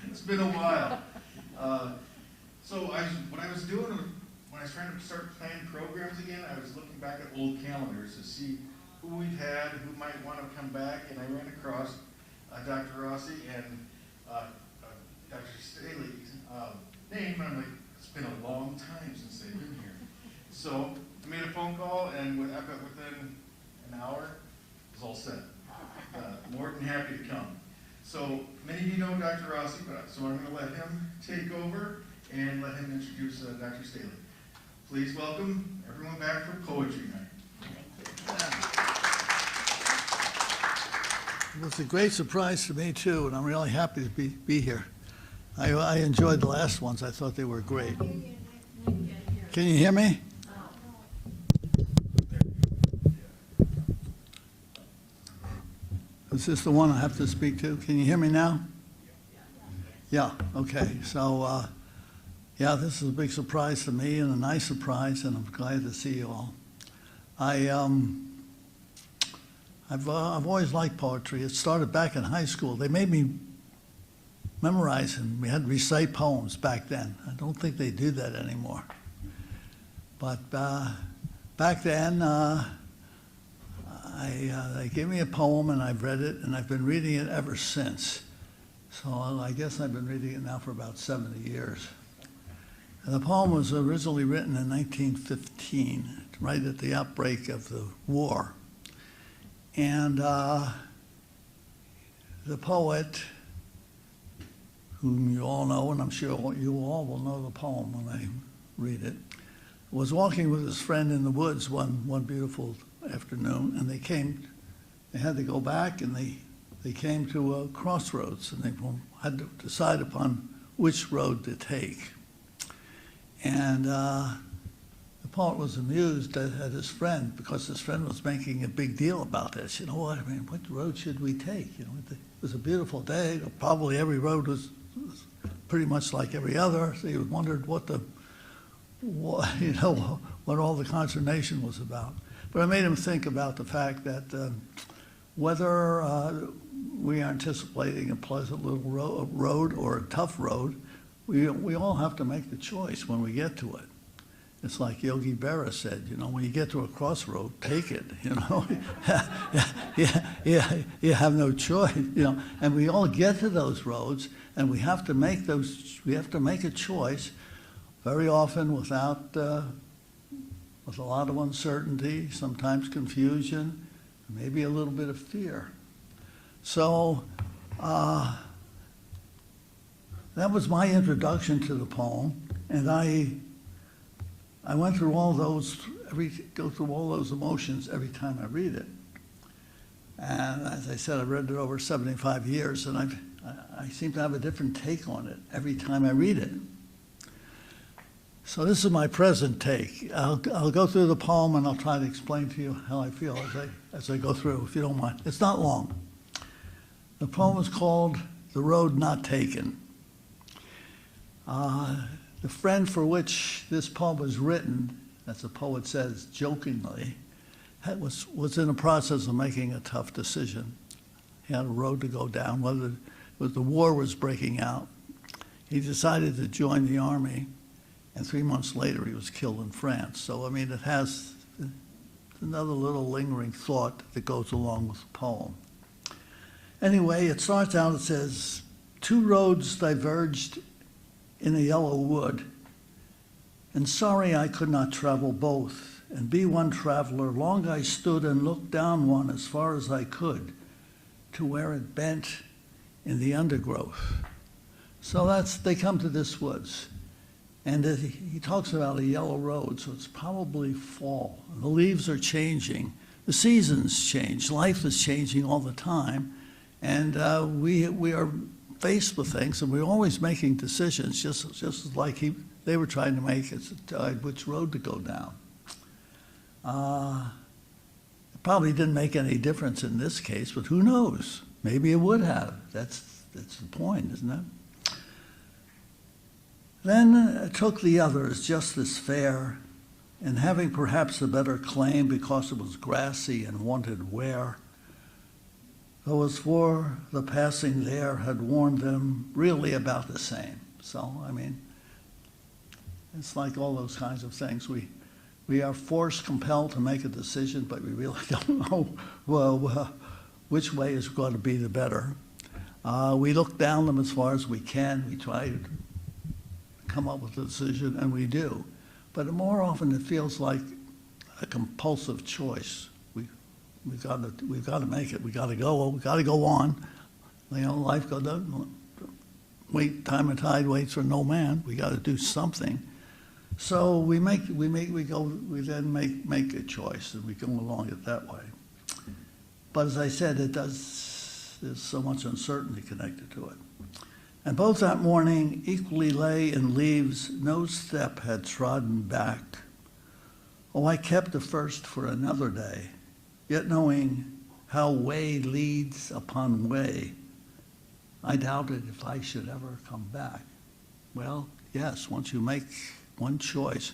It's been a while. So what I was doing when I was trying to start planning programs again, I was looking back at old calendars to see who we've had, who might want to come back, and I ran across Dr. Rossi and Dr. Staley's name, and I'm like, it's been a long time since they've been here. So I made a phone call, and I bet within an hour, it was all set. More than happy to come. So many of you know Dr. Rossi, so I'm going to let him take over and let him introduce Dr. Staley. Please welcome everyone back for Poetry Night. It was a great surprise to me too, and I'm really happy to be here. I enjoyed the last ones. I thought they were great. Can you hear me? Is this the one I have to speak to? Can you hear me now? Yeah, okay. So, yeah, this is a big surprise to me and a nice surprise, and I'm glad to see you all. I've always liked poetry. It started back in high school. They made me memorize, and we had to recite poems back then. I don't think they do that anymore. But back then, they gave me a poem, and I've read it, and I've been reading it ever since. So I guess I've been reading it now for about 70 years. And the poem was originally written in 1915, right at the outbreak of the war. And the poet, whom you all know, and I'm sure you all will know the poem when I read it, was walking with his friend in the woods one beautiful afternoon, and they had to go back, and they came to a crossroads, and they had to decide upon which road to take. And the poet was amused at his friend, because his friend was making a big deal about this. You know what, I mean, what road should we take? You know, it was a beautiful day. Probably every road was pretty much like every other. So he wondered what all the consternation was about. But I made him think about the fact that whether we are anticipating a pleasant little road or a tough road, we all have to make the choice when we get to it. It's like Yogi Berra said, you know, when you get to a crossroad, take it, you know. You have no choice, you know. And we all get to those roads, and we have to make a choice very often with a lot of uncertainty, sometimes confusion, maybe a little bit of fear. So that was my introduction to the poem, and I went through go through all those emotions every time I read it. And as I said, I've read it over 75 years, and I seem to have a different take on it every time I read it. So this is my present take. I'll go through the poem, and I'll try to explain to you how I feel as I go through, if you don't mind. It's not long. The poem is called "The Road Not Taken." The friend for which this poem was written, as the poet says jokingly, was in the process of making a tough decision. He had a road to go down, whether the war was breaking out. He decided to join the army, and 3 months later he was killed in France. So, I mean, it has another little lingering thought that goes along with the poem. Anyway, it starts out, it says, "Two roads diverged in a yellow wood, and sorry I could not travel both, and be one traveler. Long I stood and looked down one as far as I could, to where it bent in the undergrowth." So they come to this woods, and he talks about a yellow road, so it's probably fall. The leaves are changing, the seasons change, life is changing all the time, and we are faced with things, and we're always making decisions, just like they were trying to make as to decide which road to go down. It probably didn't make any difference in this case, but who knows? Maybe it would have. That's the point, isn't it? Then took the others just as fair, and having perhaps a better claim because it was grassy and wanted wear, those for the passing there had warned them really about the same. So, I mean, it's like all those kinds of things. We are forced, compelled to make a decision, but we really don't know which way is going to be the better. We look down them as far as we can. We try to come up with a decision, and we do. But more often it feels like a compulsive choice. We've got to make it. We've got to go on. You know, life goes on. Time and tide waits for no man. We got to do something. So we then make a choice, and we go along it that way. But as I said, there's so much uncertainty connected to it. And both that morning equally lay in leaves, no step had trodden back. Oh, I kept the first for another day, yet knowing how way leads upon way, I doubted if I should ever come back. Well, yes, once you make one choice,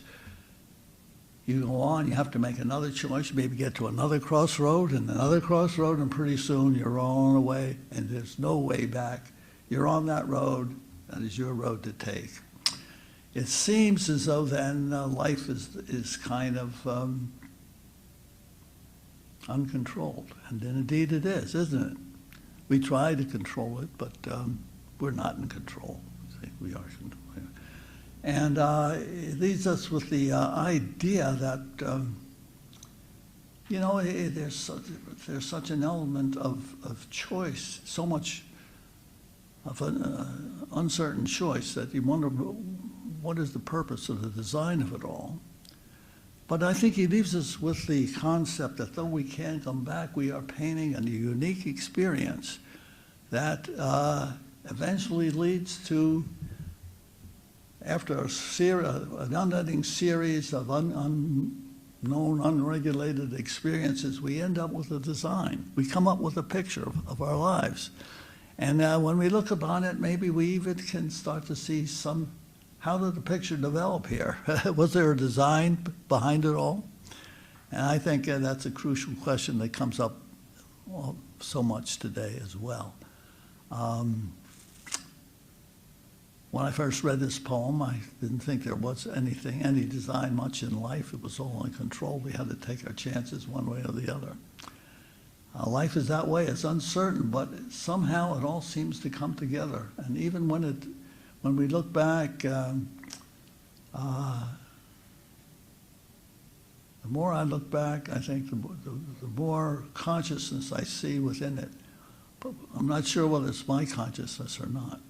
you go on, you have to make another choice, maybe get to another crossroad, and pretty soon you're on the way, and there's no way back. You're on that road, that is your road to take. It seems as though then life is kind of uncontrolled, and indeed it is, isn't it? We try to control it, but we're not in control. I think we are controlling. And it leaves us with the idea that, you know, there's such an element of choice, so much of an uncertain choice that you wonder what is the purpose of the design of it all. But I think he leaves us with the concept that though we can't come back, we are painting a unique experience that eventually leads to, after an unending series of unknown, unregulated experiences, we end up with a design. We come up with a picture of our lives. And when we look upon it, maybe we even can start to see how did the picture develop here? Was there a design behind it all? And I think that's a crucial question that comes up so much today as well. When I first read this poem, I didn't think there was any design much in life. It was all uncontrolled. We had to take our chances one way or the other. Life is that way. It's uncertain, but somehow it all seems to come together. And even when we look back, the more I look back, I think the more consciousness I see within it. But I'm not sure whether it's my consciousness or not.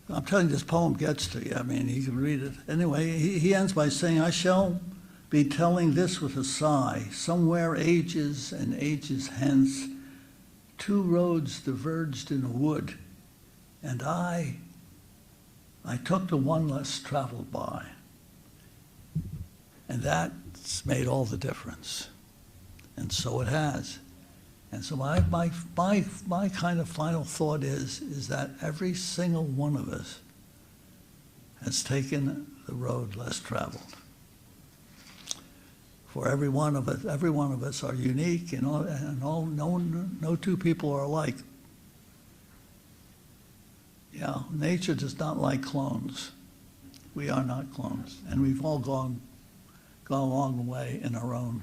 I'm telling you, this poem gets to you. I mean, you can read it. Anyway, he ends by saying, I shall be telling this with a sigh. Somewhere ages and ages hence, two roads diverged in a wood, and I took the one less traveled by. And that's made all the difference. And so it has. And so my kind of final thought is that every single one of us has taken the road less traveled. For every one of us are unique, and no two people are alike. Yeah, nature does not like clones. We are not clones, and we've all gone along the way in our own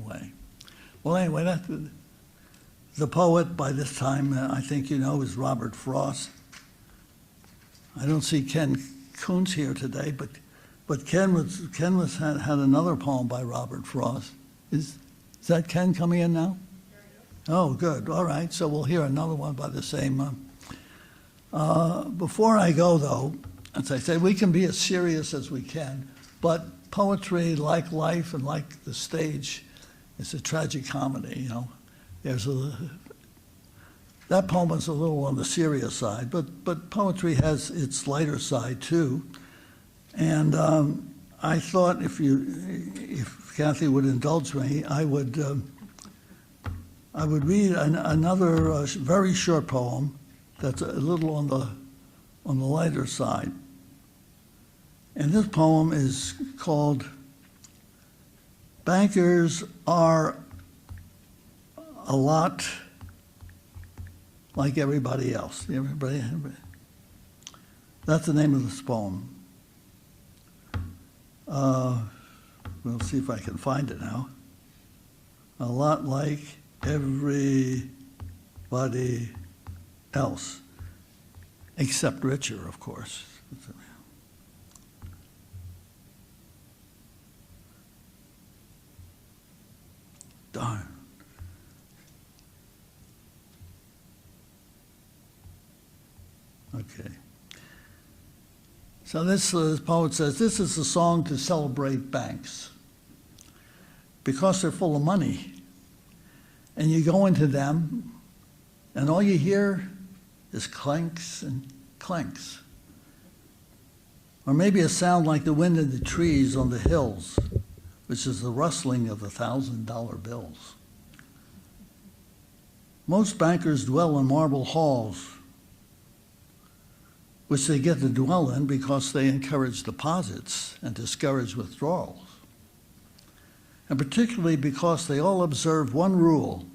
way. Well, anyway, the poet by this time, I think you know, is Robert Frost. I don't see Ken Kuntz here today, but Ken had another poem by Robert Frost. Is that Ken coming in now? Oh, good. All right. So we'll hear another one by the same. Before I go, though, as I say, we can be as serious as we can, but poetry, like life and like the stage, is a tragic comedy. You know, that poem is a little on the serious side, but poetry has its lighter side too. And I thought if Kathy would indulge me, I would read another very short poem that's a little on the lighter side. And this poem is called "Bankers Are a lot like everybody else. Everybody. That's the name of this poem. We'll see if I can find it now. A lot like everybody else, except richer, of course. Darn. Okay. So this poet says, this is a song to celebrate banks because they're full of money. And you go into them, and all you hear is clanks and clanks. Or maybe a sound like the wind in the trees on the hills, which is the rustling of the $1,000 bills. Most bankers dwell in marble halls, which they get to dwell in because they encourage deposits and discourage withdrawals. And particularly because they all observe one rule,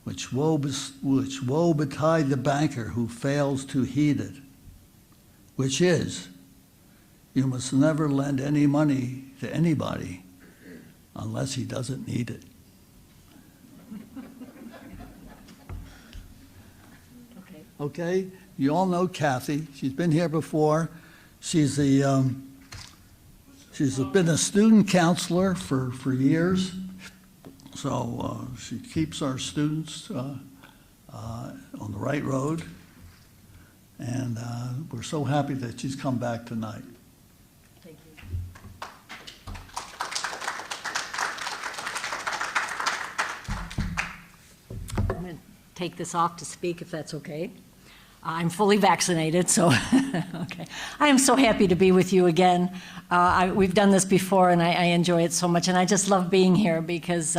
which woe betide the banker who fails to heed it, which is, you must never lend any money to anybody unless he doesn't need it. Okay? You all know Kathy. She's been here before. She's been a student counselor for years. So she keeps our students on the right road. And we're so happy that she's come back tonight. Thank you. I'm going to take this off to speak, if that's okay. I'm fully vaccinated, so okay. I am so happy to be with you again. We've done this before, and I enjoy it so much, and I just love being here because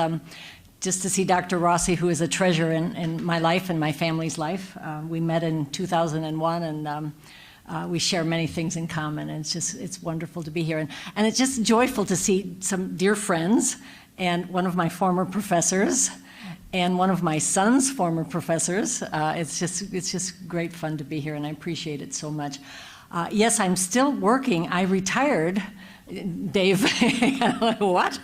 just to see Dr. Rossi, who is a treasure in my life and my family's life. We met in 2001, and we share many things in common, and it's wonderful to be here. And it's just joyful to see some dear friends and one of my former professors and one of my son's former professors. It's just great fun to be here, and I appreciate it so much. Yes, I'm still working. I retired. Dave, what?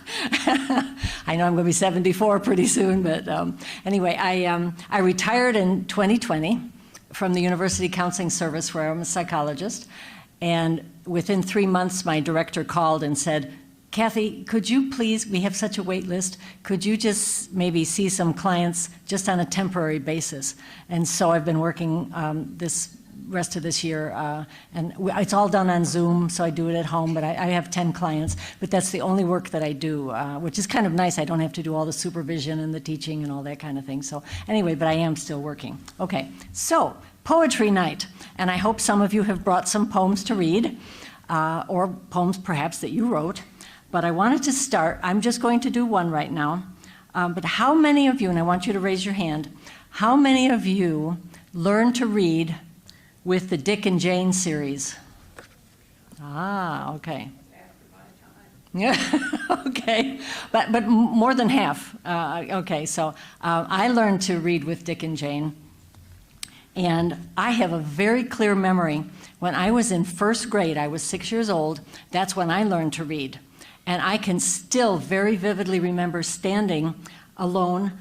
I know I'm going to be 74 pretty soon, but anyway, I retired in 2020 from the University Counseling Service, where I'm a psychologist, and within 3 months, my director called and said, Kathy, could you please, we have such a wait list, could you just maybe see some clients just on a temporary basis? And so I've been working this rest of this year, and it's all done on Zoom, so I do it at home, but I have 10 clients, but that's the only work that I do, which is kind of nice. I don't have to do all the supervision and the teaching and all that kind of thing. So anyway, but I am still working. Okay, so poetry night, and I hope some of you have brought some poems to read, or poems perhaps that you wrote. But I wanted to start, I'm just going to do one right now, but how many of you, and I want you to raise your hand, how many of you learned to read with the Dick and Jane series? Ah, okay. Yeah, okay, but more than half. Okay, so I learned to read with Dick and Jane, and I have a very clear memory. When I was in first grade, I was 6 years old, that's when I learned to read. And I can still very vividly remember standing alone.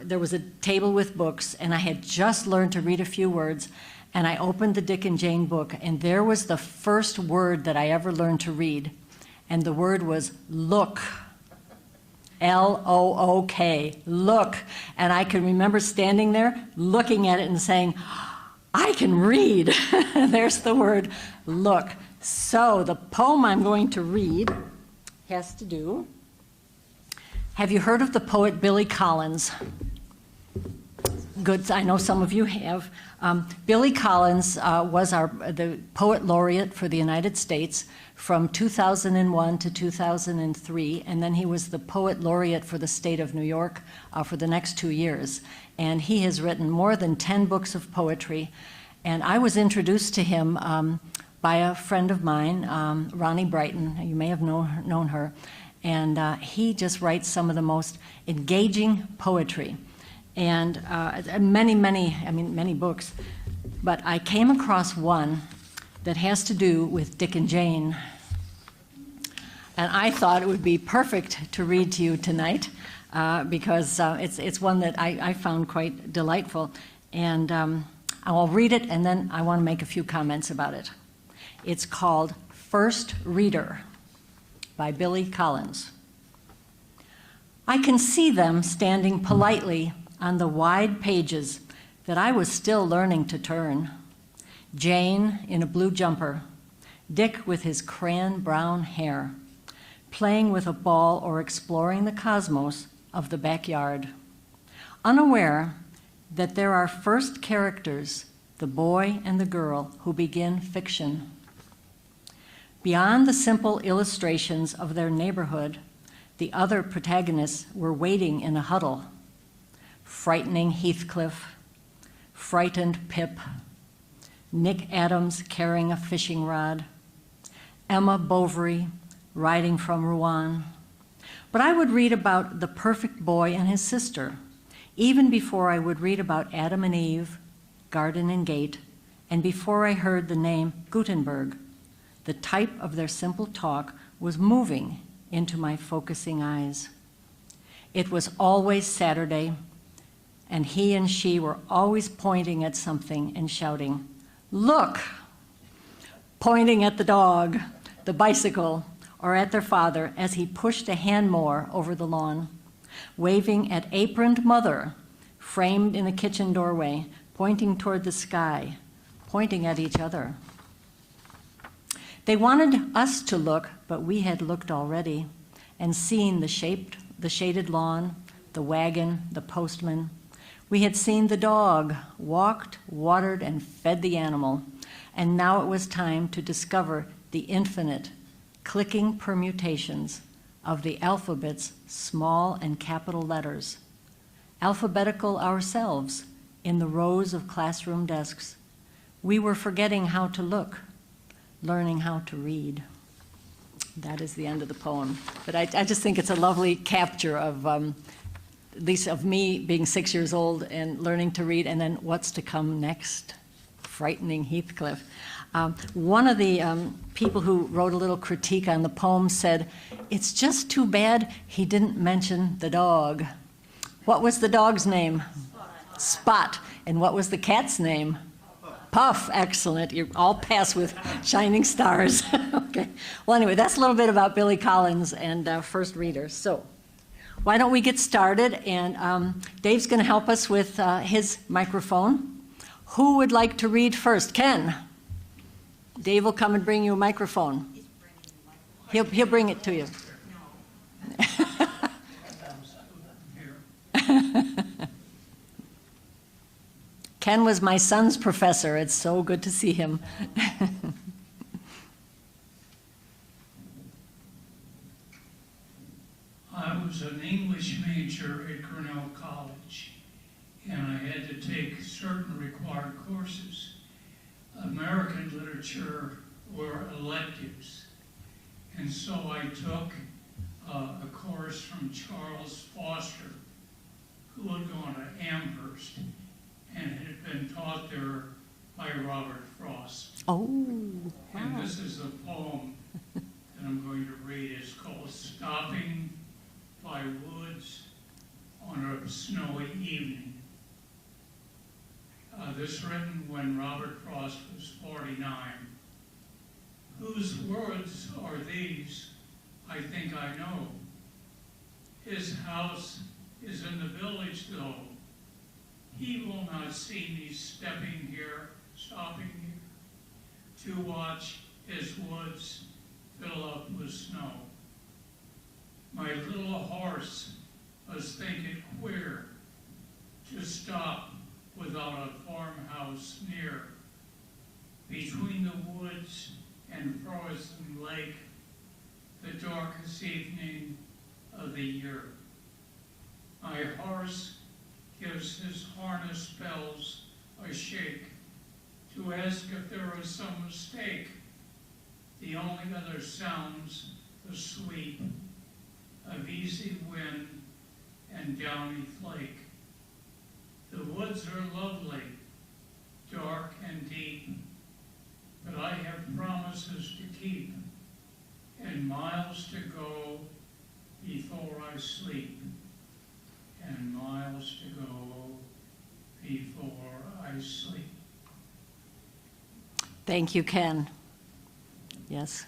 There was a table with books, and I had just learned to read a few words, and I opened the Dick and Jane book, and there was the first word that I ever learned to read, and the word was look. L-O-O-K, look. And I can remember standing there, looking at it and saying, I can read. There's the word look. So the poem I'm going to read has to do. Have you heard of the poet Billy Collins? Good, I know some of you have. Billy Collins was the poet laureate for the United States from 2001 to 2003, and then he was the poet laureate for the state of New York for the next 2 years. And he has written more than 10 books of poetry, and I was introduced to him by a friend of mine, Ronnie Brighton. You may have known her. And he just writes some of the most engaging poetry. And many books. But I came across one that has to do with Dick and Jane. And I thought it would be perfect to read to you tonight because it's one that I found quite delightful. And I'll read it, and then I want to make a few comments about it. It's called First Reader by Billy Collins. I can see them standing politely on the wide pages that I was still learning to turn. Jane in a blue jumper, Dick with his crayon brown hair, playing with a ball or exploring the cosmos of the backyard, unaware that there are first characters, the boy and the girl, who begin fiction. Beyond the simple illustrations of their neighborhood, the other protagonists were waiting in a huddle. Frightening Heathcliff, frightened Pip, Nick Adams carrying a fishing rod, Emma Bovary riding from Rouen. But I would read about the perfect boy and his sister, even before I would read about Adam and Eve, garden and gate, and before I heard the name Gutenberg. The type of their simple talk was moving into my focusing eyes. It was always Saturday, and he and she were always pointing at something and shouting, "Look!" Pointing at the dog, the bicycle, or at their father as he pushed a hand mower over the lawn, waving at aproned mother, framed in a kitchen doorway, pointing toward the sky, pointing at each other. They wanted us to look, but we had looked already and seen the shaded lawn, the wagon, the postman. We had seen the dog, walked, watered, and fed the animal, and now it was time to discover the infinite, clicking permutations of the alphabet's small and capital letters, alphabetical ourselves in the rows of classroom desks. We were forgetting how to look, learning how to read. That is the end of the poem. But I just think it's a lovely capture of, at least of me being 6 years old and learning to read, and then what's to come next, frightening Heathcliff. One of the people who wrote a little critique on the poem said, "It's just too bad he didn't mention the dog." What was the dog's name? Spot. And what was the cat's name? Puff. Excellent. You all pass with shining stars. Okay. Well, anyway, that's a little bit about Billy Collins and First Reader. So why don't we get started? And Dave's going to help us with his microphone. Who would like to read first? Ken. Dave will come and bring you a microphone. He'll bring it to you. Ken was my son's professor. It's so good to see him. I was an English major at Grinnell College, and I had to take certain required courses. American literature were electives, and so I took a course from Charles Foster, who had gone to Amherst, and it had been taught there by Robert Frost. Oh, wow. And this is a poem that I'm going to read. It's called Stopping by Woods on a Snowy Evening. This written when Robert Frost was 49. Whose words are these? I think I know. His house is in the village, though. He will not see me stopping here, to watch his woods fill up with snow. My little horse must think it queer to stop without a farmhouse near. Between the woods and frozen lake, the darkest evening of the year. My horse gives his harness bells a shake to ask if there was some mistake. The only other sounds the sweep of easy wind and downy flake. The woods are lovely, dark and deep, but I have promises to keep and miles to go before I sleep, and miles to go before I sleep. Thank you, Ken. Yes.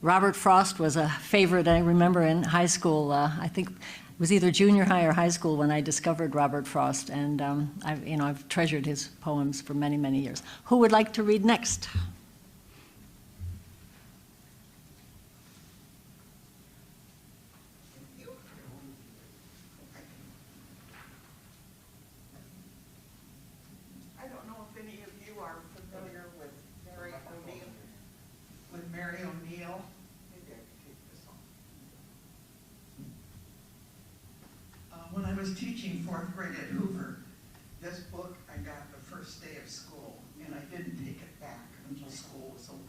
Robert Frost was a favorite, I remember, in high school. I think it was either junior high or high school when I discovered Robert Frost, and I've treasured his poems for many, many years. Who would like to read next? I don't know if any of you are familiar with Mary O'Neill. Maybe I could take this on. When I was teaching fourth grade at Hoover, this book I got the first day of school, and I didn't take it back until school was over.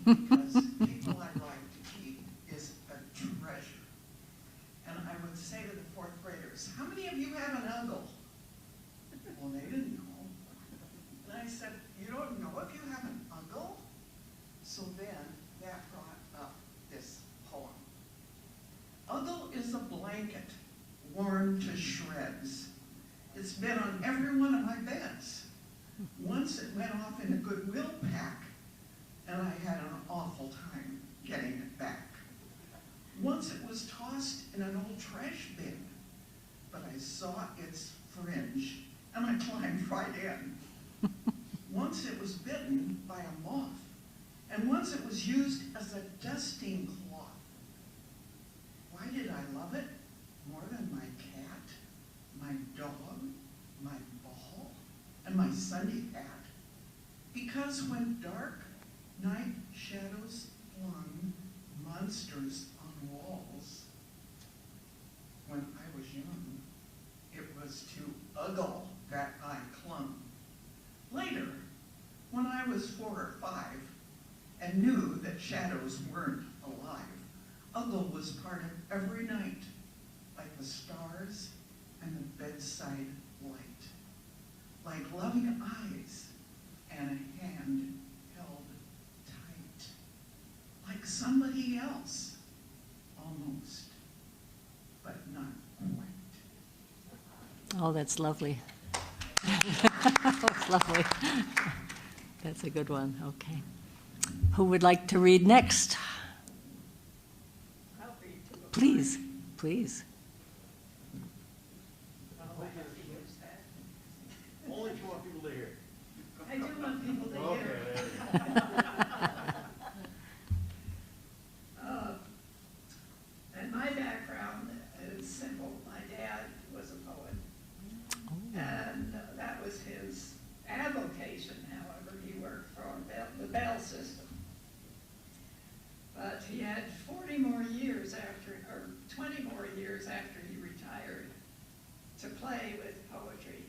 Because people I like to keep is a treasure. And I would say to the fourth graders, how many of you have an uncle? Well, they didn't know. And I said, you don't know if you have an uncle? So then that brought up this poem. Uncle is a blanket worn to shreds. It's been on every one of my beds. Once it went off in a Goodwill pack, and I had an awful time getting it back. Once it was tossed in an old trash bin, but I saw its fringe, and I climbed right in. Once it was bitten by a moth, and once it was used as a dusting cloth. Why did I love it more than my cat, my dog, my ball, and my Sunday hat? Because when dark night shadows flung monsters on walls, when I was young, it was to Uggle that I clung. Later, when I was 4 or 5 and knew that shadows weren't alive, Uggle was part of every night, like the stars and the bedside light, like loving eyes and a hand held tight, like somebody else, almost, but not quite. Oh, that's lovely. That's lovely. That's a good one. Okay. Who would like to read next? I'll read to them. Please, please. Only if you want people to hear. I do want people to Okay, hear. there you go. And my background is simple. My dad was a poet, and that was his avocation. However, he worked for the Bell system. But he had 40 more years after, or 20 more years after he retired, to play with poetry.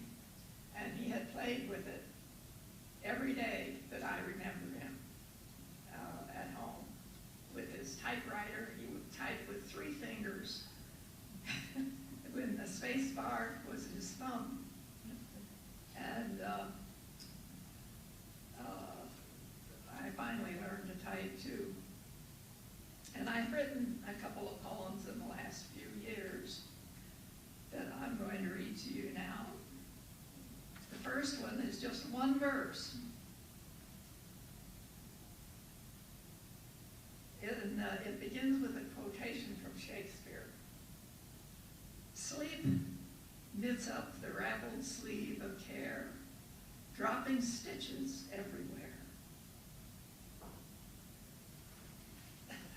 And he had played with it every day that I remember him at home. With his typewriter, he would type with 3 fingers. When the space bar was his thumb. And I finally learned to type too. And I've written a couple of poems in the last few years that I'm going to read to you now. The first one is just one verse. It begins with a quotation from Shakespeare. Sleep knits up the raveled sleeve of care, dropping stitches everywhere.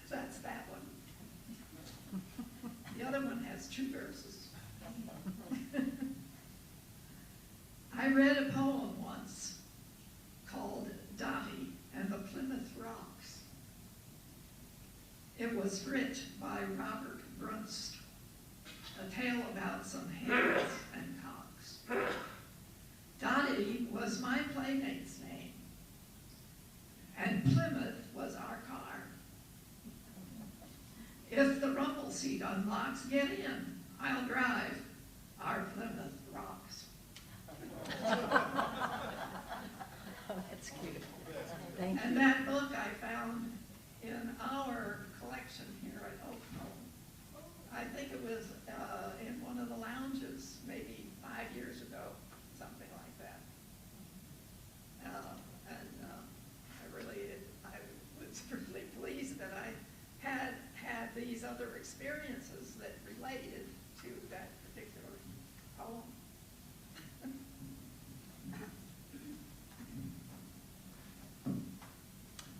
That's that one. The other one has 2 verses. I read a poem once called Dottie and the Plymouth Rocks. It was writ by Robert Brunst, a tale about some hares and cocks. Dottie was my playmate's name, and Plymouth was our car. If the rumble seat seat unlocks, get in, I'll drive. Our Plymouth rocks. Oh, that's cute. Thank And you. that book I found in our collection here at Oak Home. I think it was in one of the lounges, maybe 5 years ago, something like that. I was really pleased that I had these other experiences that related to that particular poem.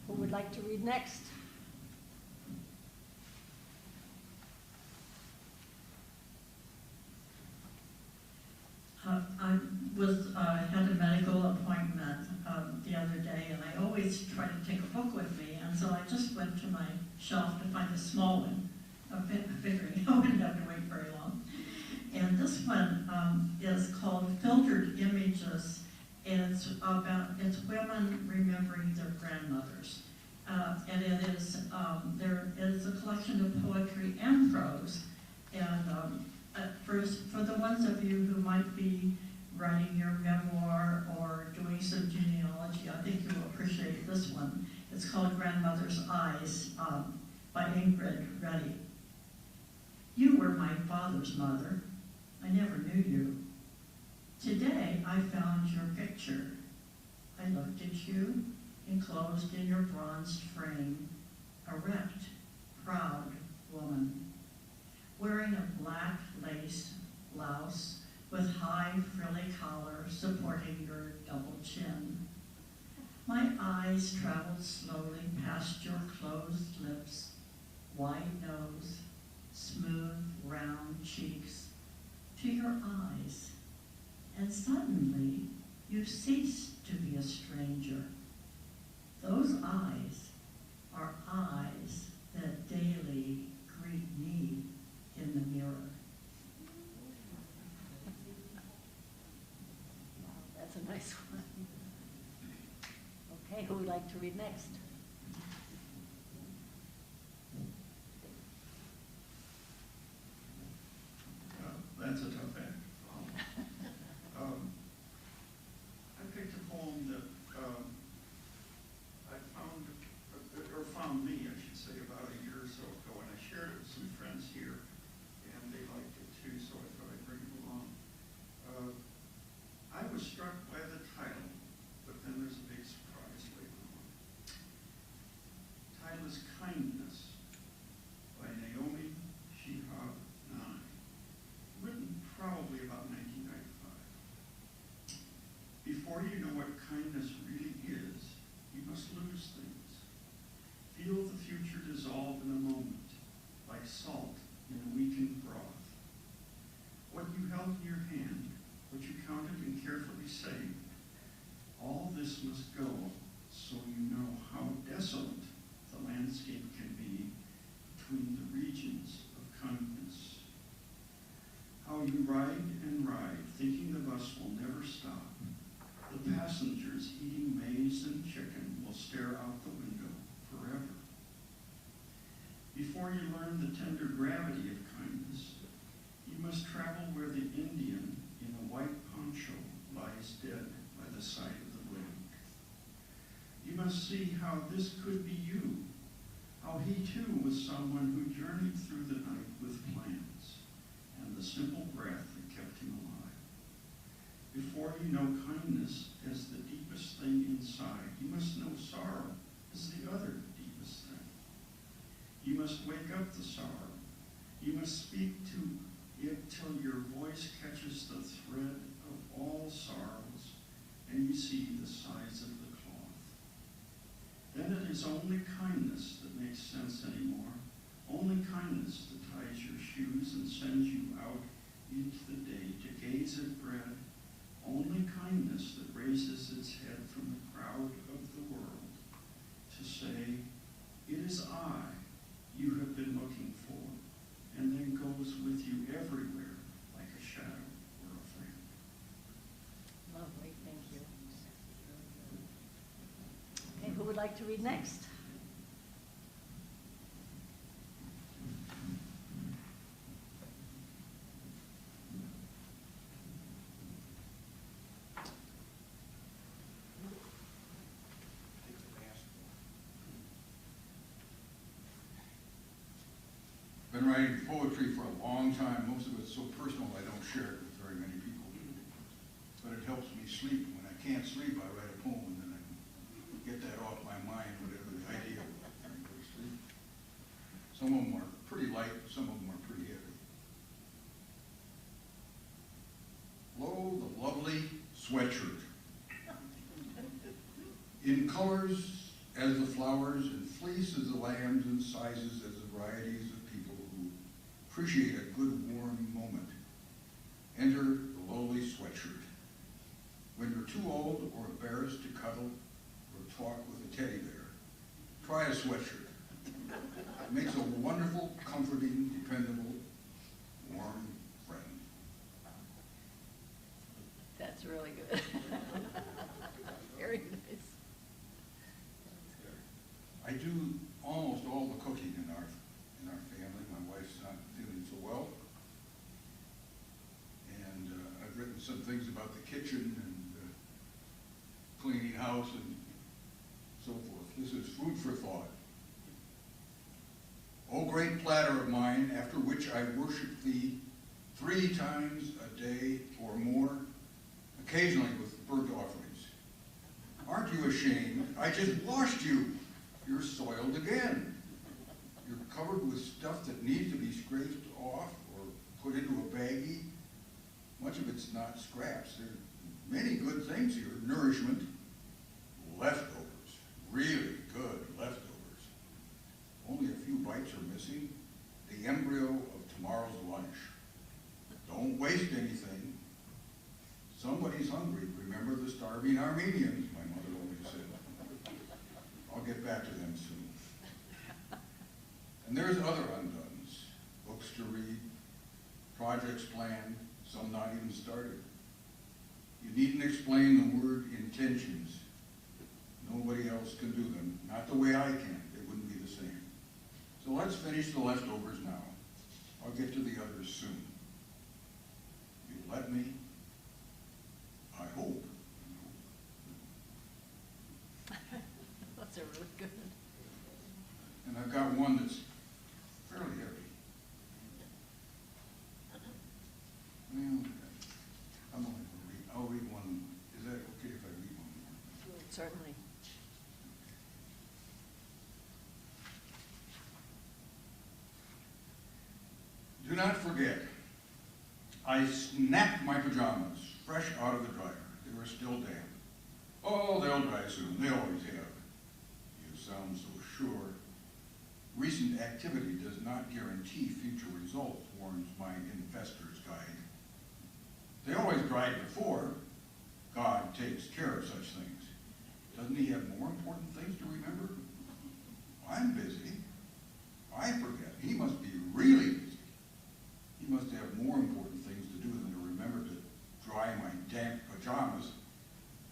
Who would like to read next? Had a medical appointment the other day, and I always try to take a book with me, and so I just went to my shelf to find a small one, figuring I wouldn't have to wait very long. And this one is called Filtered Images, and it's women remembering their grandmothers. And it is, there is a collection of poetry and prose, and for the ones of you who might be writing your memoir or doing some genealogy, I think you'll appreciate this one. It's called Grandmother's Eyes by Ingrid Reddy. You were my father's mother. I never knew you. Today I found your picture. I looked at you, enclosed in your bronzed frame, erect, proud woman, wearing a black lace blouse with high frilly collar supporting your double chin. My eyes traveled slowly past your closed lips, wide nose, smooth, round cheeks, to your eyes, and suddenly you ceased to be a stranger. Those eyes are eyes that daily greet me in the mirror. That's a nice one. Okay, who would like to read next? That's a tough act. I picked a poem that I found, or found me, I should say, about a year or so ago, and I shared it with some friends here, and they liked it too, so I thought I'd bring it along. I was struck by the title, but then there's a big surprise later on. The title is Kindness by Naomi Shihab Nye, written probably about 1995. Before you know what kindness really is, you must lose things. Feel the future dissolve in a moment, like salt in a weakened broth. What you held in your hand, what you counted and carefully saved, all this must go so you know how desolate the landscape can be between the regions of kindness. How you ride and ride, thinking the bus will never stop. The passengers eating maize and chicken will stare out the window forever. Before you learn the tender gravity of kindness, you must travel where the Indian in a white poncho lies dead by the side of the lake. You must see how this could be you, how he too was someone who journeyed through the night with plans and the simple breath that kept him alive. Before you know kindness as the deepest thing inside, you must know sorrow as the other deepest thing. You must wake up the sorrow. You must speak to it till your voice catches the thread of all sorrows and you see the size of the cloth. Then it is only kindness that makes sense anymore, only kindness that ties your shoes and sends you out into the day to gaze at bread, only kindness that raises its head from the crowd of the world to say, it is I you have been looking for, and then goes with you everywhere like a shadow or a friend. Lovely, thank you. Okay, who would like to read next? Been writing poetry for a long time. Most of it's so personal I don't share it with very many people. But it helps me sleep. When I can't sleep, I write a poem and then I can get that off my mind, whatever the idea was. I go to sleep. Some of them are pretty light, some of them are pretty heavy. Lo, the lovely sweatshirt. In colors as the flowers, and fleece as the lambs, and sizes as the varieties of people who appreciate a good warm moment. Enter the lowly sweatshirt. When you're too old or embarrassed to cuddle or talk with a teddy bear, try a sweatshirt. It makes a wonderful, comforting, dependable, warm friend. That's really good. Very nice. I do almost all the cooking in our family. My wife's not feeling so well. And I've written some things about the kitchen and cleaning house and so forth. This is food for thought. O great platter of mine, after which I worship thee 3 times a day or more, occasionally with burnt offerings. Aren't you ashamed? I just washed you. You're soiled again. You're covered with stuff that needs to be scraped off or put into a baggie. Much of it's not scraps. There are many good things here. Nourishment, leftovers, really good leftovers. Only a few bites are missing. The embryo of tomorrow's lunch. Don't waste anything. Somebody's hungry. Remember the starving Armenians, my mother always said. I'll get back to them soon. And there's other undones. Books to read, projects planned, some not even started. You needn't explain the word intentions. Nobody else can do them. Not the way I can. It wouldn't be the same. So let's finish the leftovers now. I'll get to the others soon. You let me? I hope. Those are really good. And I've got one that's fairly heavy. Well, I'm only going to read. I'll read one. Is that okay if I read one more? Certainly. Do not forget, I snapped my pajamas fresh out of the dryer. They were still damp. Oh, they'll dry soon. They always have. You sound so sure. Recent activity does not guarantee future results, warns my investor's guide. They always dried before. God takes care of such things. Doesn't he have more important things to remember? I'm busy. I forget. He must be really busy. He must have more important things to do than to remember to dry my damp pajamas.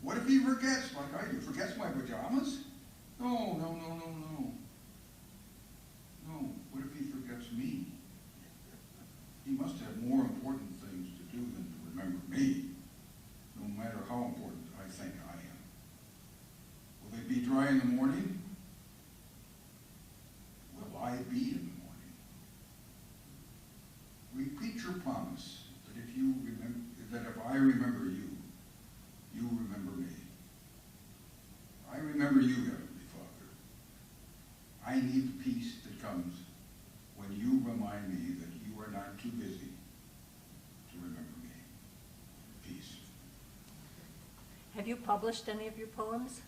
What if he forgets, like I do? Forgets my pajamas? No, no, no, no, no. No, what if he forgets me? He must have more important things to do than to remember me, no matter how important I think I am. Will they be dry in the morning? Will I be in the morning? Repeat your promise that if I remember you, you remember me. I remember you, Heavenly Father. I need the peace that comes when you remind me that you are not too busy to remember me. Peace. Have you published any of your poems?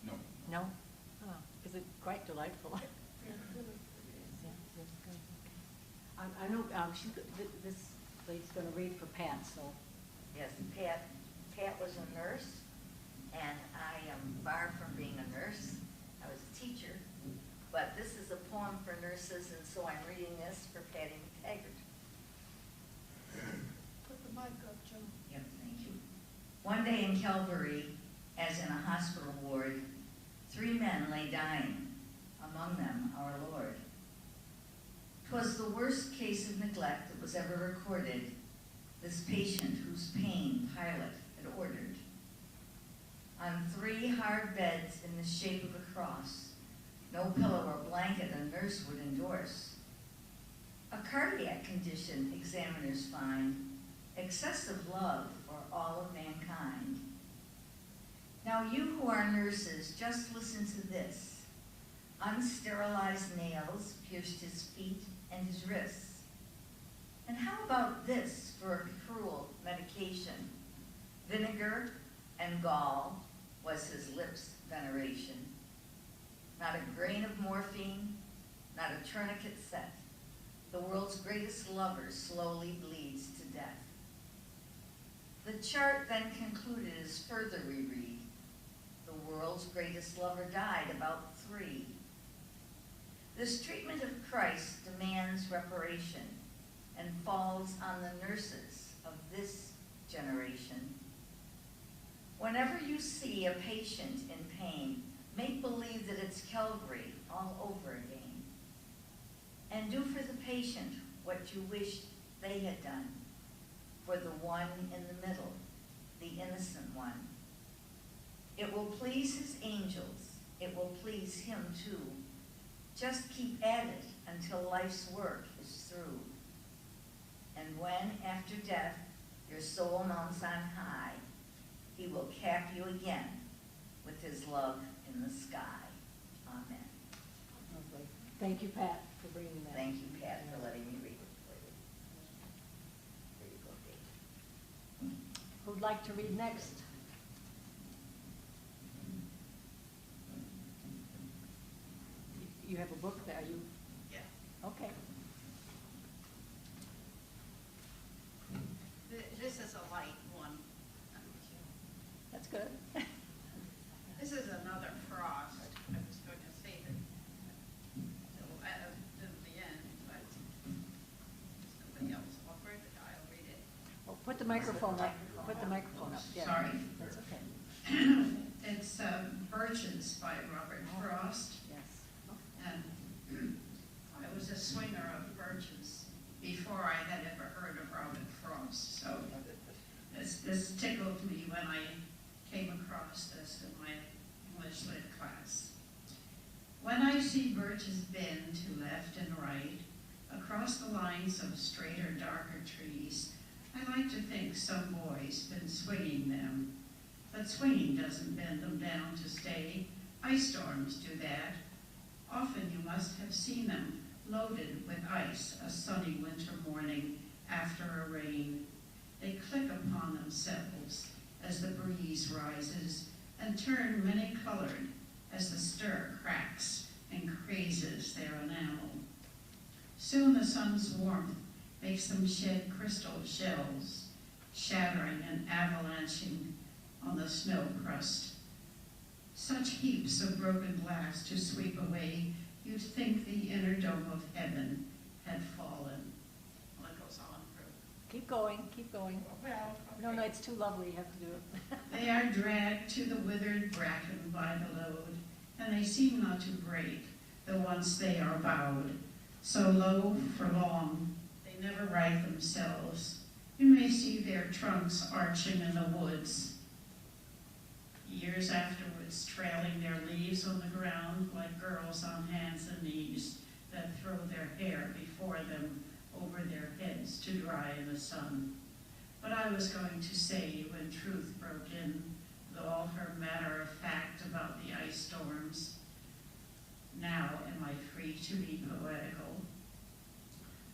No. No? Oh, is it quite delightful? I know, this lady's going to read for Pat, so. Yes, Pat was a nurse, and I am far from being a nurse. I was a teacher, but this is a poem for nurses, and so I'm reading this for Patty McTaggart. Put the mic up, Joe. Yep, thank you. One day in Calvary, as in a hospital ward, 3 men lay dying, among them our Lord. 'Twas the worst case of neglect that was ever recorded, this patient whose pain Pilate had ordered. On 3 hard beds in the shape of a cross, No pillow or blanket a nurse would endorse. A cardiac condition examiners find, excessive love for all of mankind. Now you who are nurses, just listen to this. Unsterilized nails pierced his feet and his wrists. And how about this for a cruel medication? Vinegar and gall was his lips' veneration. Not a grain of morphine, not a tourniquet set. The world's greatest lover slowly bleeds to death. The chart then concluded as further we read. The world's greatest lover died about 3. This treatment of Christ demands reparation and falls on the nurses of this generation. Whenever you see a patient in pain, make believe that it's Calvary all over again. And do for the patient what you wished they had done for the one in the middle, the innocent one. It will please his angels. It will please him too. Just keep at it until life's work is through. And when, after death, your soul mounts on high, he will cap you again with his love in the sky. Amen. Lovely. Thank you, Pat, for bringing that. Thank you, Pat, for letting me read it for you. There you go, Dave. Who'd like to read next? You have a book there, you? Yeah. Okay. This is a light one. That's good. This is another Frost. I was going to say that at the end, but somebody else offered it. I'll read it. Well, put the microphone up. Put the microphone up. Yeah. Sorry. That's okay. It's Birches by Robert Frost. Yes. And I was a swinger of birches before I had ever heard of Robert Frost. So this tickled me when I came across this in my English Lit class. When I see birches bend to left and right, across the lines of straighter, darker trees, I like to think some boy's been swinging them. But swinging doesn't bend them down to stay. Ice storms do that. Often you must have seen them loaded with ice a sunny winter morning after a rain. They click upon themselves as the breeze rises and turn many-colored as the stir cracks and crazes their enamel. Soon the sun's warmth makes them shed crystal shells, shattering and avalanching on the snow crust. Such heaps of broken glass to sweep away, you'd think the inner dome of heaven had fallen. Well, it goes on for... Keep going, keep going. Well, okay. No, it's too lovely, you have to do it. They are dragged to the withered bracken by the load, and they seem not to break, though once they are bowed. So low for long, they never right themselves. You may see their trunks arching in the woods. Years afterwards, trailing their leaves on the ground like girls on hands and knees that throw their hair before them over their heads to dry in the sun. But I was going to say, when truth broke in, with all her matter of fact about the ice storms, now am I free to be poetical?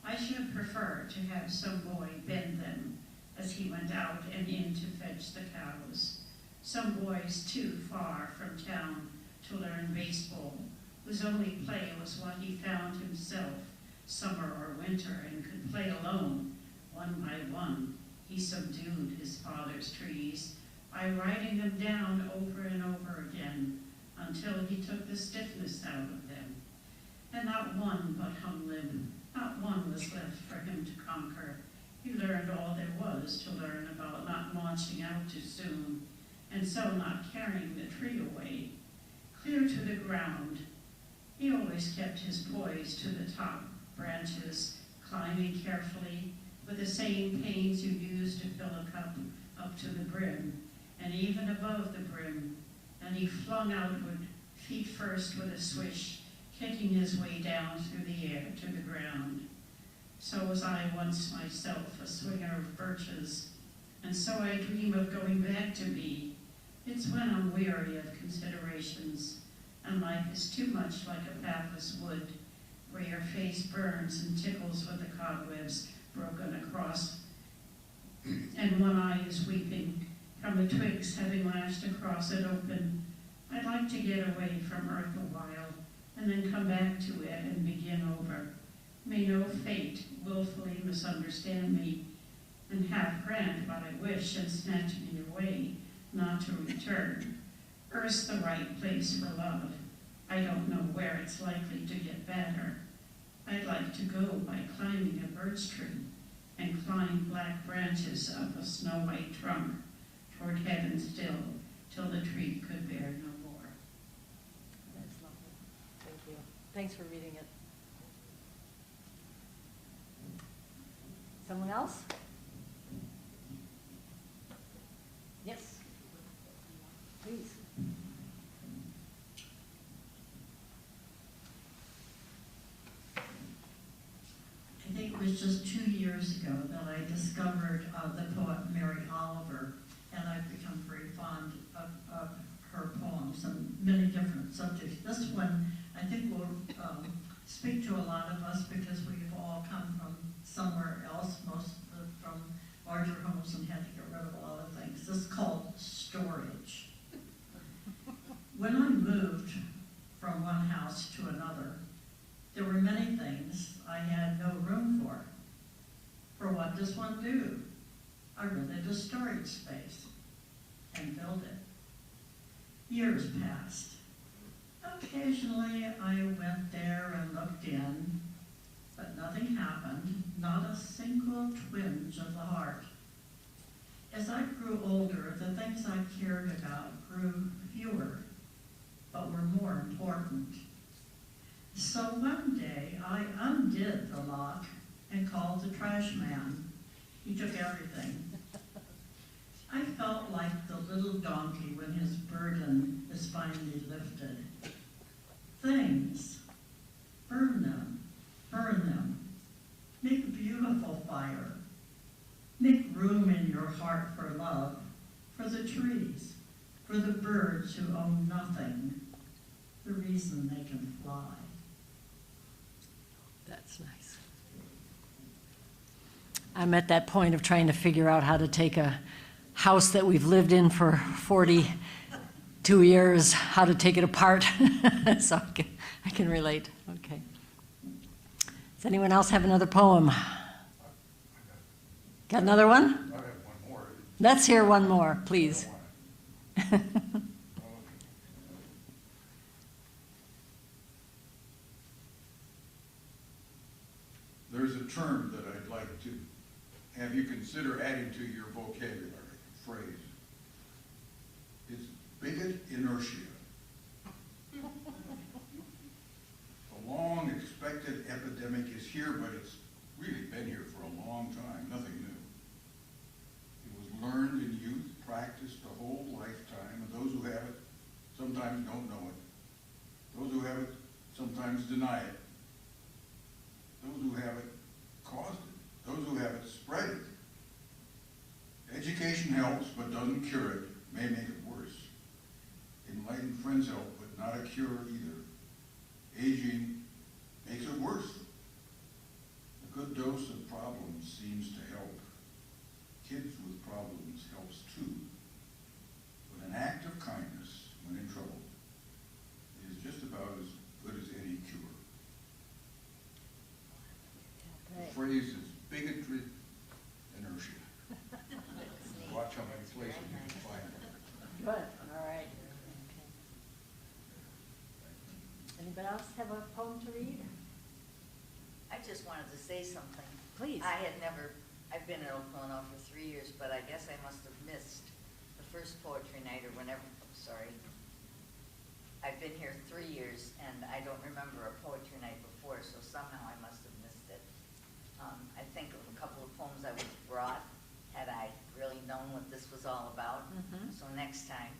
I should prefer to have some boy bend them as he went out and in to fetch the cows. Some boys too far from town to learn baseball, whose only play was what he found himself, summer or winter, and could play alone. One by one, he subdued his father's trees by riding them down over and over again until he took the stiffness out of them. And not one but hung limp, not one was left for him to conquer. He learned all there was to learn about not launching out too soon, and so not carrying the tree away, clear to the ground. He always kept his poise to the top branches, climbing carefully with the same pains you use to fill a cup up to the brim, and even above the brim. And he flung outward, feet first with a swish, kicking his way down through the air to the ground. So was I once myself, a swinger of birches, and so I dream of going back to be. It's when I'm weary of considerations, and life is too much like a pathless wood, where your face burns and tickles with the cobwebs broken across, and one eye is weeping from the twigs having lashed across it open. I'd like to get away from earth a while, and then come back to it and begin over. May no fate willfully misunderstand me, and half grant what I wish and snatch me away, not to return. Earth's the right place for love. I don't know where it's likely to get better. I'd like to go by climbing a birch tree and climb black branches of a snow-white trunk toward heaven still, till the tree could bear no more. That's lovely. Thank you. Thanks for reading it. Someone else? Yes. Please. I think it was just 2 years ago that I discovered the poet Mary Oliver, and I've become very fond of her poems on many different subjects. This one, I think, will speak to a lot of us because we've all come from somewhere else, from larger homes, and had to get rid of a lot of things. This is called Storage. When I moved from one house to another, there were many things I had no room for. For what does one do? I rented a storage space and filled it. Years passed. Occasionally I went there and looked in, but nothing happened, not a single twinge of the heart. As I grew older, the things I cared about grew fewer, but were more important. So one day I undid the lock and called the trash man. He took everything. I felt like the little donkey when his burden is finally lifted. Things, burn them, burn them. Make a beautiful fire. Make room in your heart for love, for the trees, for the birds who own nothing, the reason they can fly. That's nice. I'm at that point of trying to figure out how to take a house that we've lived in for 42 years, how to take it apart. So I can relate. Okay. Does anyone else have another poem? Got another one? I have one more. Let's hear one more, please. There's a term that I'd like to have you consider adding to your vocabulary phrase. It's bigot inertia. A long expected epidemic is here, but it's really been here for a long time, nothing new. It was learned in youth, practiced a whole lifetime, and those who have it sometimes don't know it. Those who have it sometimes deny it. Those who have it caused it. Those who have it spread it. Education helps, but doesn't cure it, may make it worse. Enlightened friends help, but not a cure either. Aging makes it worse. A good dose of problems seems to help. Kids with problems helps too. But an act of kindness when in trouble is just about as good as any cure. The phrase is bigotry inertia. Watch how many places you can find it. Good, all right. Anybody else have a poem to read? I just wanted to say something. Please. I've been in Oklahoma for 3 years, but I guess I must have missed the first poetry night or whenever, sorry. I've been here 3 years and I don't remember a poetry night before, so somehow I must have missed it. I think of a couple of poems I would have brought had I really known what this was all about. Mhm. So next time,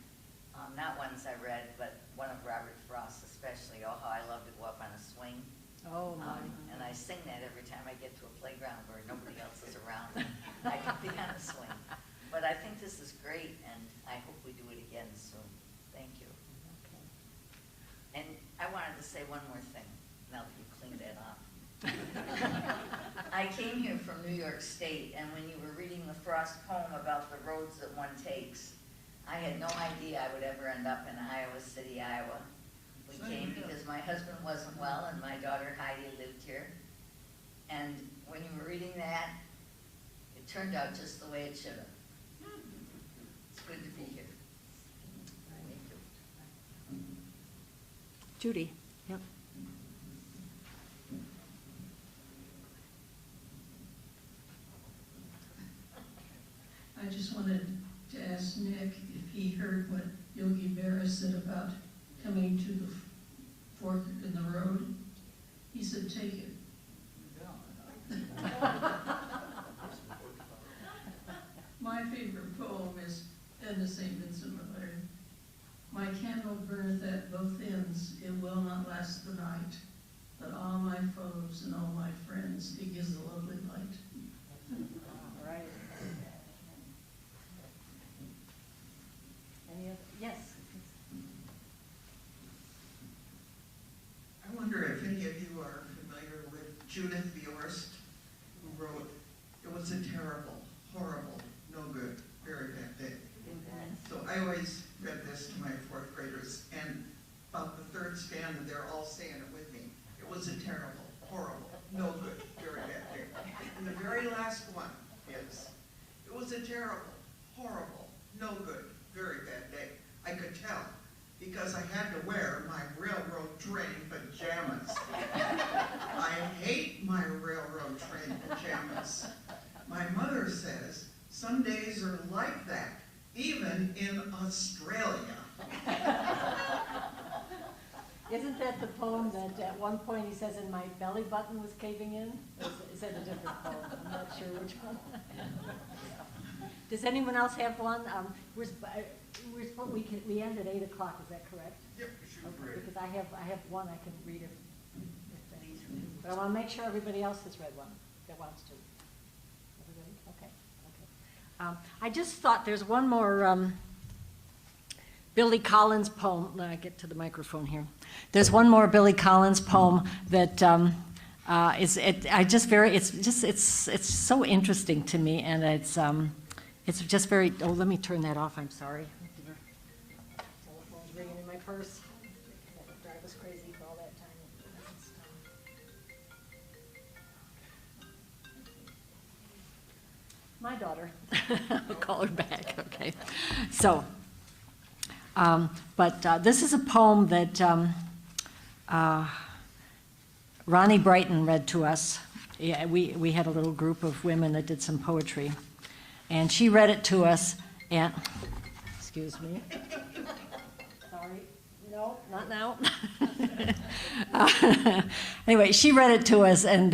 not ones I read, but one of Robert Frost especially, Oh, How I Love to Go Up on a Swing. Oh, my. And I sing that every time I get to a playground where nobody else is around. I can be on a swing. But I think this is great, and I hope we do it again soon. Thank you. And I wanted to say one more thing, now that you cleaned that up. I came here from New York State, and when you were reading the Frost poem about the roads that one takes, I had no idea I would ever end up in Iowa City, Iowa. We came because my husband wasn't well and my daughter Heidi lived here. And when you were reading that, it turned out just the way it should have. It's good to be here. Thank you. Judy, yep. I just wanted to ask Nick if he heard what Yogi Berra said about coming to the fork in the road. He said, take it. My favorite poem is In the St. Vincent Millere. My candle burneth at both ends, it will not last the night, but all my foes and all my friends, it gives a lovely light. All right. Any other? Yes. I wonder if any of you are familiar with Judith Viorst, who wrote, "It was a terrible, horrible, no good, very bad day." So I always read this to my fourth graders, and about the third stanza, they're all saying it with me. It was a terrible, horrible, no good, very bad day. And the very last one is, it was a terrible, horrible, no good, very bad day. I could tell, because I had to wear my railroad train pajamas. I hate my railroad train pajamas. My mother says, some days are like that, even in Australia. Isn't that the poem that at one point he says, and my belly button was caving in? Or is that a different poem? I'm not sure which one. Does anyone else have one? We end at 8 o'clock, is that correct? Yep, you should Okay, read. because I have one I can read if but I want to make sure everybody else has read one that wants to. Everybody? Okay, okay. I just thought there's one more Billy Collins poem. Let me get to the microphone here. There's one more Billy Collins poem that it's so interesting to me, and it's just very. Oh, let me turn that off. I'm sorry. Telephone's ringing in my purse. That would drive us crazy for all that time. My daughter. I'll call her back. Okay. So. This is a poem that Ronnie Brighton read to us. Yeah, we had a little group of women that did some poetry. And she read it to us, and, excuse me. Sorry, no, not now. Anyway, she read it to us, and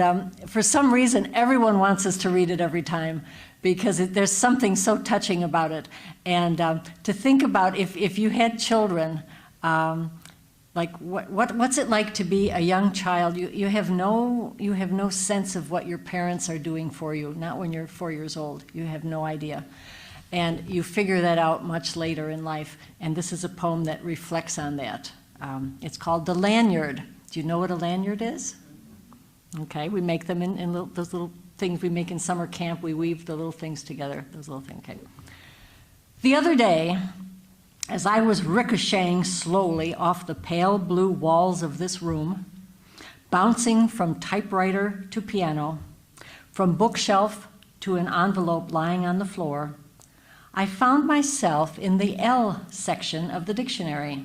for some reason, everyone wants us to read it every time, because there's something so touching about it. And to think about if you had children, like what's it like to be a young child? You have no sense of what your parents are doing for you. Not when you're 4 years old. You have no idea, and you figure that out much later in life. And this is a poem that reflects on that. It's called "The Lanyard." Do you know what a lanyard is? Okay, we make them in those little things we make in summer camp. We weave the little things together. Those little things. Okay. The other day, as I was ricocheting slowly off the pale blue walls of this room, bouncing from typewriter to piano, from bookshelf to an envelope lying on the floor, I found myself in the L section of the dictionary,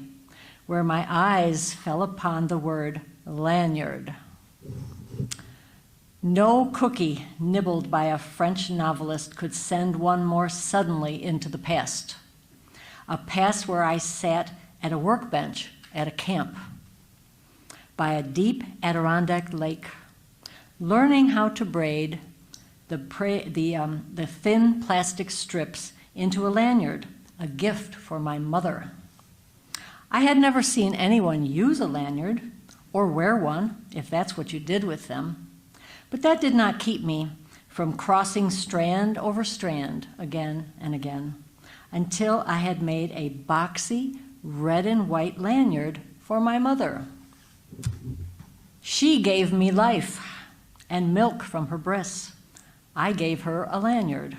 where my eyes fell upon the word lanyard. No cookie nibbled by a French novelist could send one more suddenly into the past. A past where I sat at a workbench at a camp by a deep Adirondack lake, learning how to braid the thin plastic strips into a lanyard, a gift for my mother. I had never seen anyone use a lanyard or wear one, if that's what you did with them. But that did not keep me from crossing strand over strand again and again, until I had made a boxy red and white lanyard for my mother. She gave me life and milk from her breasts. I gave her a lanyard.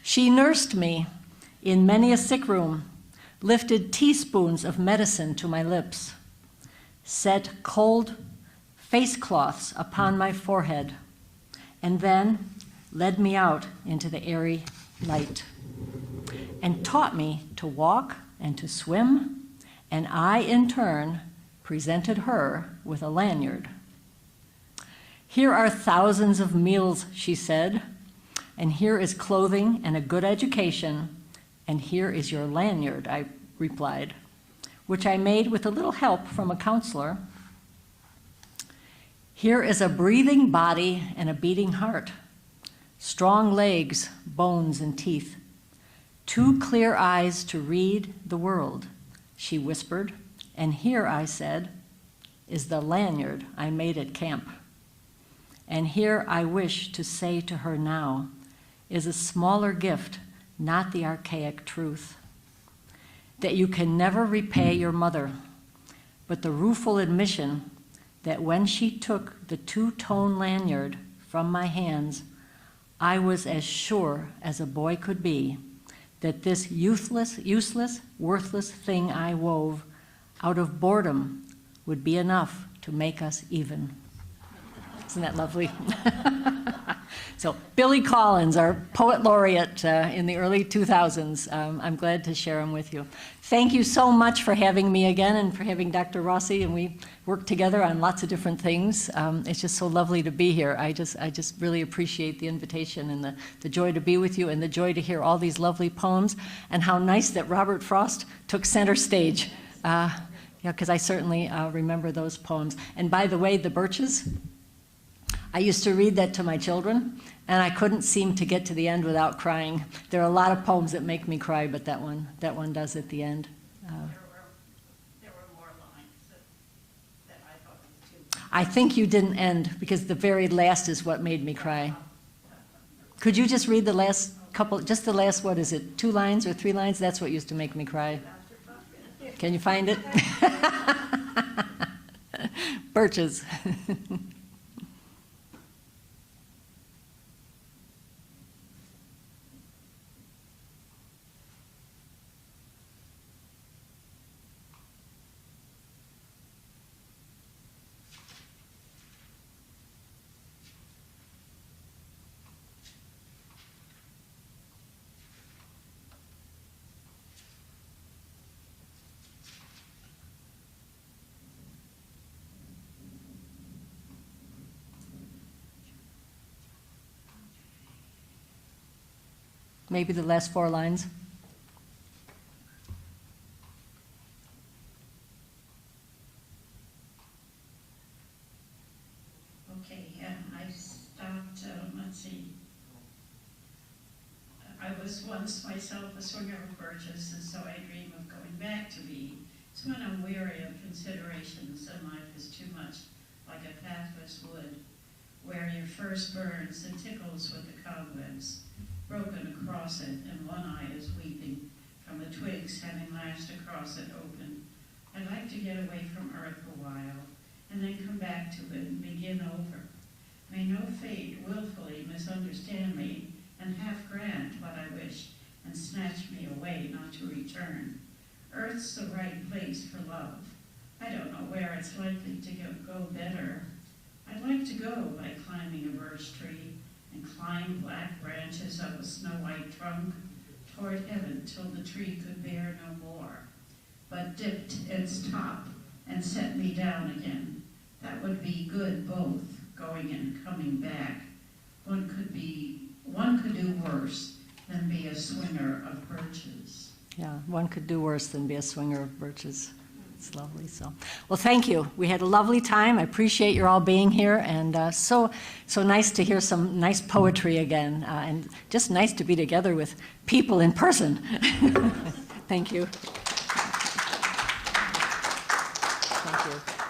She nursed me in many a sick room, lifted teaspoons of medicine to my lips, set cold face cloths upon my forehead, and then led me out into the airy light, and taught me to walk and to swim, and I, in turn, presented her with a lanyard. Here are thousands of meals, she said, and here is clothing and a good education, and here is your lanyard, I replied, which I made with a little help from a counselor. Here is a breathing body and a beating heart, strong legs, bones, and teeth, 2 clear eyes to read the world, she whispered, and here, I said, is the lanyard I made at camp. And here I wish to say to her now is a smaller gift, not the archaic truth, that you can never repay your mother, but the rueful admission that when she took the 2-tone lanyard from my hands, I was as sure as a boy could be that this useless, worthless thing I wove out of boredom would be enough to make us even. Isn't that lovely? So Billy Collins, our poet laureate in the early 2000s, I'm glad to share him with you. Thank you so much for having me again and for having Dr. Rossi, and we work together on lots of different things. It's just so lovely to be here. I just really appreciate the invitation and the joy to be with you and the joy to hear all these lovely poems, and how nice that Robert Frost took center stage. Yeah, because I certainly remember those poems. And by the way, the Birches, I used to read that to my children, and I couldn't seem to get to the end without crying. There are a lot of poems that make me cry, but that one does at the end. There were more lines that I thought was too. I think you didn't end, because the very last is what made me cry. Could you just read the last couple, just the last, what is it, 2 lines or 3 lines? That's what used to make me cry. Can you find it? Birches. Maybe the last 4 lines. Okay, I stopped, let's see. I was once myself a swinger of birches, and so I dream of going back to be. It's when I'm weary of considerations and life is too much like a pathless wood, where your first burns and tickles with the cobwebs, broken across it, and one eye is weeping from the twigs having lashed across it open. I'd like to get away from earth a while, and then come back to it and begin over. May no fate willfully misunderstand me, and half grant what I wish, and snatch me away not to return. Earth's the right place for love. I don't know where it's likely to go better. I'd like to go by climbing a birch tree, and climb black branches of a snow-white trunk toward heaven till the tree could bear no more, but dipped its top and set me down again. That would be good both, going and coming back. One could do worse than be a swinger of birches. Yeah, one could do worse than be a swinger of birches. It's lovely. So, well, thank you. We had a lovely time. I appreciate your all being here, and so nice to hear some nice poetry again, and just nice to be together with people in person. Thank you. Thank you.